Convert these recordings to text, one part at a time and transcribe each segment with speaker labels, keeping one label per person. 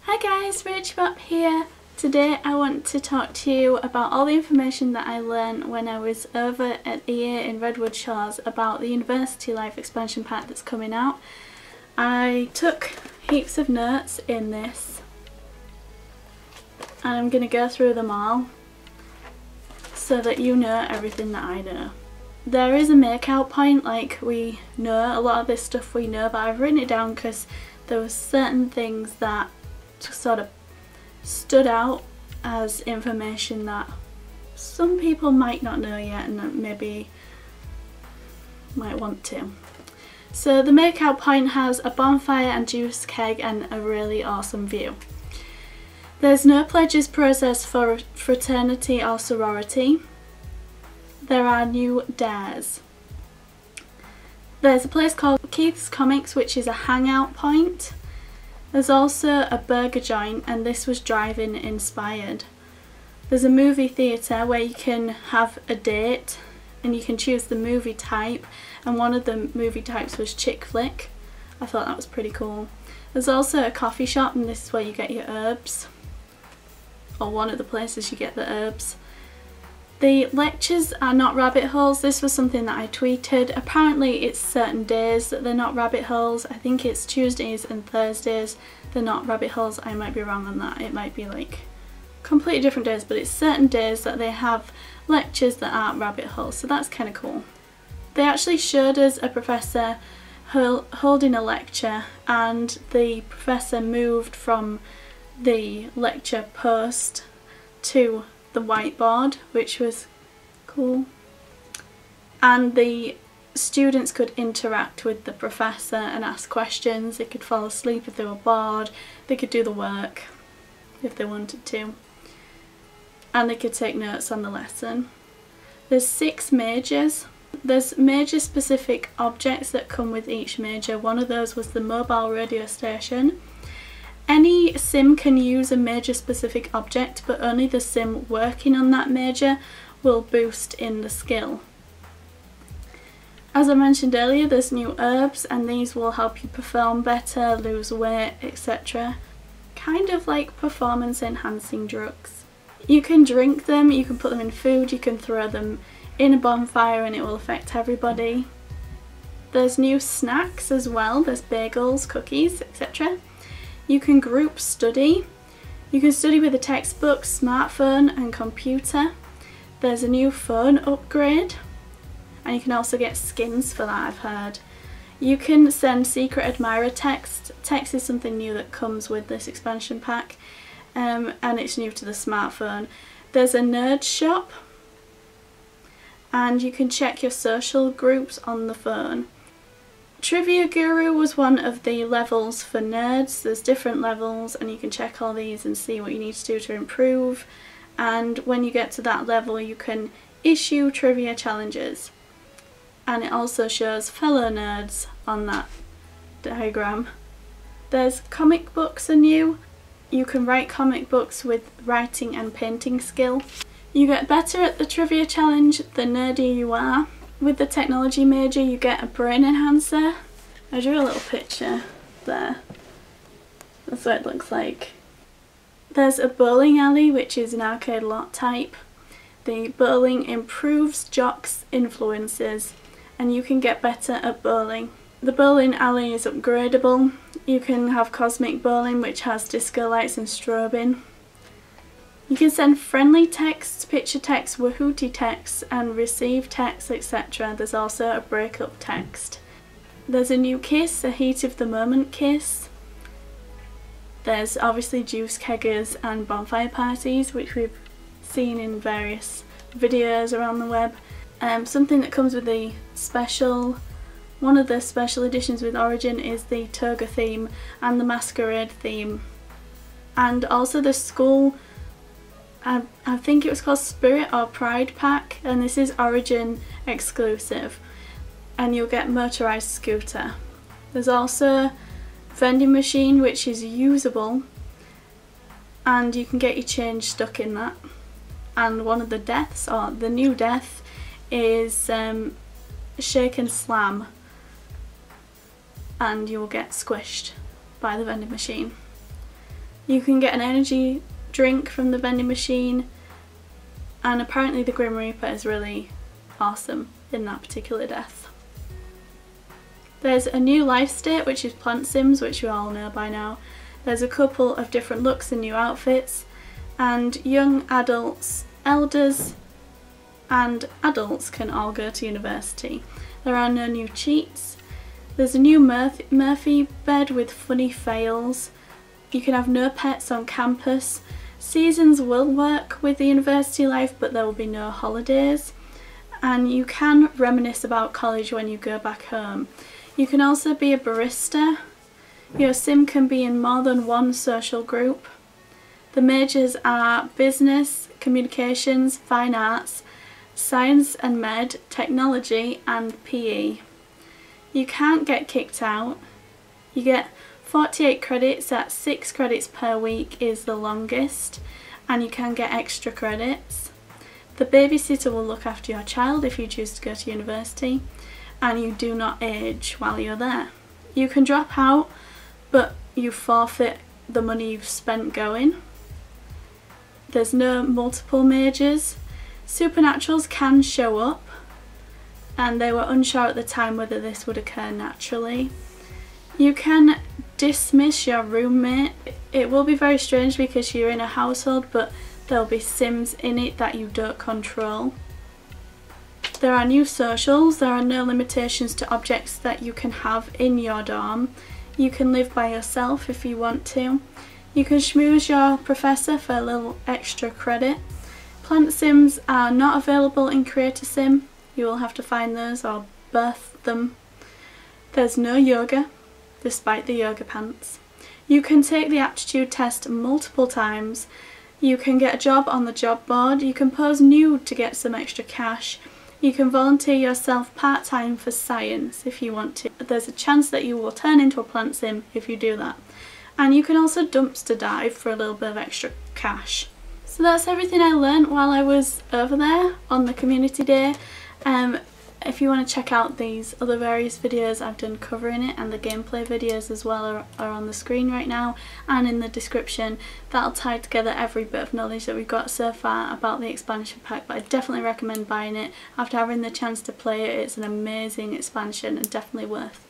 Speaker 1: Hi guys, Rachybop here. Today I want to talk to you about all the information that I learned when I was over at EA in Redwood Shores about the University Life expansion pack that's coming out. I took heaps of notes in this and I'm going to go through them all so that you know everything that I know. There is a make-out point, like we know, a lot of this stuff we know, but I've written it down because there were certain things that sort of stood out as information that some people might not know yet and maybe might want to. So the make-out point has a bonfire and juice keg and a really awesome view. There's no pledges process for fraternity or sorority. There are new dares. There's a place called Keith's Comics, which is a hangout point. There's also a burger joint, and this was drive-in inspired. There's a movie theatre where you can have a date and you can choose the movie type, and one of the movie types was chick flick. I thought that was pretty cool. There's also a coffee shop, and this is where you get your herbs, or one of the places you get the herbs. The lectures are not rabbit holes. This was something that I tweeted. Apparently it's certain days that they're not rabbit holes. I think it's Tuesdays and Thursdays they're not rabbit holes. I might be wrong on that. It might be like completely different days, but it's certain days that they have lectures that aren't rabbit holes, so that's kind of cool. They actually showed us a professor holding a lecture, and the professor moved from the lecture post to the whiteboard, which was cool, and the students could interact with the professor and ask questions. They could fall asleep if they were bored, they could do the work if they wanted to, and they could take notes on the lesson. There's 6 majors. There's major specific objects that come with each major. One of those was the mobile radio station. Any sim can use a major specific object, but only the sim working on that major will boost in the skill. As I mentioned earlier, there's new herbs, and these will help you perform better, lose weight, etc. Kind of like performance enhancing drugs. You can drink them, you can put them in food, you can throw them in a bonfire and it will affect everybody. There's new snacks as well. There's bagels, cookies, etc. You can group study. You can study with a textbook, smartphone and computer. There's a new phone upgrade, and you can also get skins for that, I've heard. You can send secret admirer text. Text is something new that comes with this expansion pack, and it's new to the smartphone. There's a nerd shop, and you can check your social groups on the phone. Trivia Guru was one of the levels for nerds. There's different levels and you can check all these and see what you need to do to improve, and when you get to that level you can issue trivia challenges, and it also shows fellow nerds on that diagram. There's comic books are new. You can write comic books with writing and painting skill. You get better at the trivia challenge the nerdier you are. With the technology major you get a brain enhancer. I drew a little picture there. That's what it looks like. There's a bowling alley, which is an arcade lot type. The bowling improves jocks' influences and you can get better at bowling. The bowling alley is upgradable. You can have cosmic bowling, which has disco lights and strobing. You can send friendly texts, picture text, wahooty texts and receive texts, etc. There's also a breakup text. There's a new kiss, a heat of the moment kiss. There's obviously juice keggers and bonfire parties, which we've seen in various videos around the web. Something that comes with the special, one of the special editions with Origin is the toga theme and the masquerade theme. And also the school, I think it was called Spirit or Pride pack, and this is Origin exclusive, and you'll get motorised scooter. There's also vending machine, which is usable and you can get your change stuck in that, and one of the deaths, or the new death, is shake and slam, and you will get squished by the vending machine. You can get an energy drink from the vending machine, and apparently the Grim Reaper is really awesome in that particular death. There's a new life state, which is plant sims, which you all know by now. There's a couple of different looks and new outfits, and young adults, elders and adults can all go to university. There are no new cheats. There's a new Murphy bed with funny fails. You can have no pets on campus. Seasons will work with the university life, but there will be no holidays. And you can reminisce about college when you go back home. You can also be a barista. Your sim can be in more than one social group. The majors are business, communications, fine arts, science and med, technology and PE. You can't get kicked out. You get 48 credits at 6 credits per week is the longest, and you can get extra credits. The babysitter will look after your child if you choose to go to university, and you do not age while you're there. You can drop out, but you forfeit the money you've spent going. There's no multiple majors. Supernaturals can show up, and they were unsure at the time whether this would occur naturally. You can dismiss your roommate. It will be very strange because you're in a household, but there'll be sims in it that you don't control. There are new socials. There are no limitations to objects that you can have in your dorm. You can live by yourself if you want to. You can schmooze your professor for a little extra credit. Plant sims are not available in Creator Sim. You will have to find those or birth them. There's no yoga, despite the yoga pants. You can take the aptitude test multiple times. You can get a job on the job board. You can pose nude to get some extra cash. You can volunteer yourself part-time for science if you want to. There's a chance that you will turn into a plant sim if you do that. And you can also dumpster dive for a little bit of extra cash. So that's everything I learnt while I was over there on the community day. If you want to check out these other various videos I've done covering it, and the gameplay videos as well are on the screen right now and in the description. That'll tie together every bit of knowledge that we've got so far about the expansion pack, but I definitely recommend buying it after having the chance to play it. It's an amazing expansion and definitely worth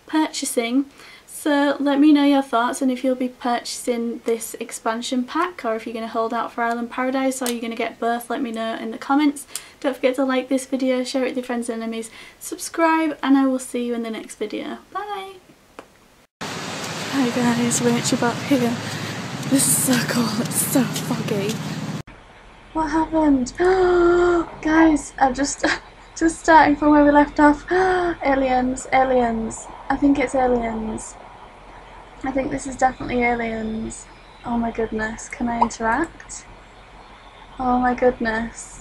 Speaker 1: purchasing. So let me know your thoughts, and if you'll be purchasing this expansion pack, or if you're going to hold out for Island Paradise, or you're going to get both, let me know in the comments. Don't forget to like this video, share it with your friends and enemies, subscribe, and I will see you in the next video. Bye! Hi guys, Rachybop here. This is so cool, it's so foggy. What happened? Guys, I've just starting from where we left off. Aliens, aliens. I think it's aliens. I think this is definitely aliens. Oh my goodness, can I interact? Oh my goodness.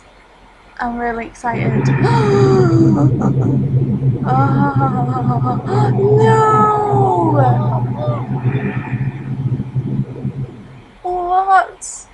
Speaker 1: I'm really excited. Oh, no! What?